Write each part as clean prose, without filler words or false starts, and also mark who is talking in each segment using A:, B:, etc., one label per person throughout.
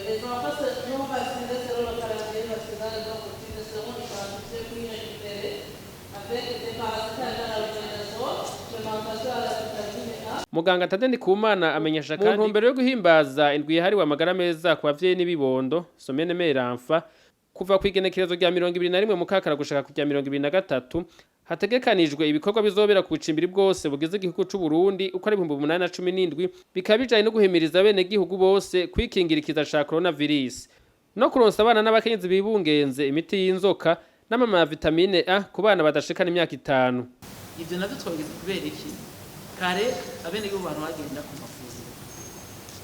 A: Les enfants non vaccinés selon le calendrier national d'orthophonie seront identifiés puis récupérés avec des parasites à l'organisation, supplémentation à la vitamine A.
B: Muganga Thaddée Ndikumana amenyesha kandi mu ntumbero yo guhimbaza indwi yahariwe amagara meza ku bavyeyi n'ibibondo somene meramfa kuva ku igenekerezo rya 21 Mukakaro gushika ku rya 23 hategekanijwe ibikorwa bizobera ku bucimbiri bwose bugize igihugu c'u Burundi uko ari 1817 bikabijanye no guhimiriza bene gihugu bose kwikingira ikiza ca coronavirus no kuronsa abana n'abakenyezi bibungenze imiti y'inzoka n'amama ya vitamine A ku bana badashikana imyaka 5.
C: Ivyo navyo twageze kubera iki kare abene gihugu bantu bagenda ku mafuziro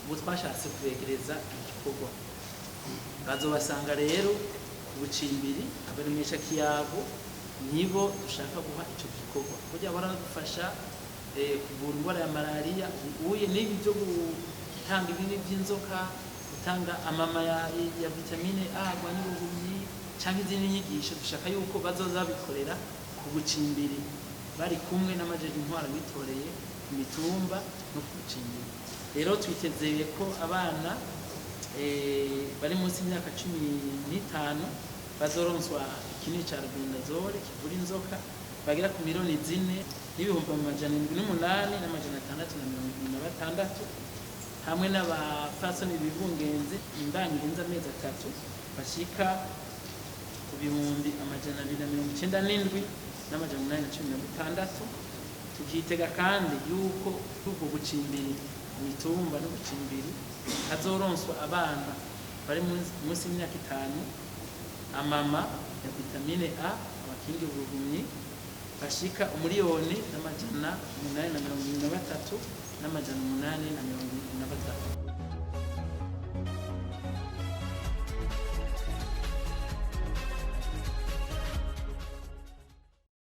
C: ubu twashatse kubegereza igikorwa bazobasanga rero ubucimbiri abamenyesha kiyago nibo dushaka guha ico gikorwa kugira baradufasha kuvura indwara ya malaria uye n'ibi byo gutanga ibintu by'inzoka gutanga amama ya vitamine A gwanya ubuhumyi cyangwa izindi nyigisho dushaka yuko bazoza bikorera ku bucimbiri bari kumwe n'amajeje intwara bitoreye ku mitumba no ku bucimbiri rero twitezeye ko abana bari munsi y'imyaka 15 bazoronswa ikini cha rubindazole kivura inzoka bagera ku miliyoni 4 n'ibihumbi 708 n'amajana 626 hamwe n'abafasoni bibungenze imbangirinza amezi 3 bashika ku bihumbi 297 n'amajana 816 tukitega kandi yuko ubwo bucimbiri mitumba no bucimbiri hazoronswa abana bari munsi y'imyaka 5 amama ya vitamine A abakingi ubuhumyi bashika umuriyoni n'amajana 823 n'amajana 825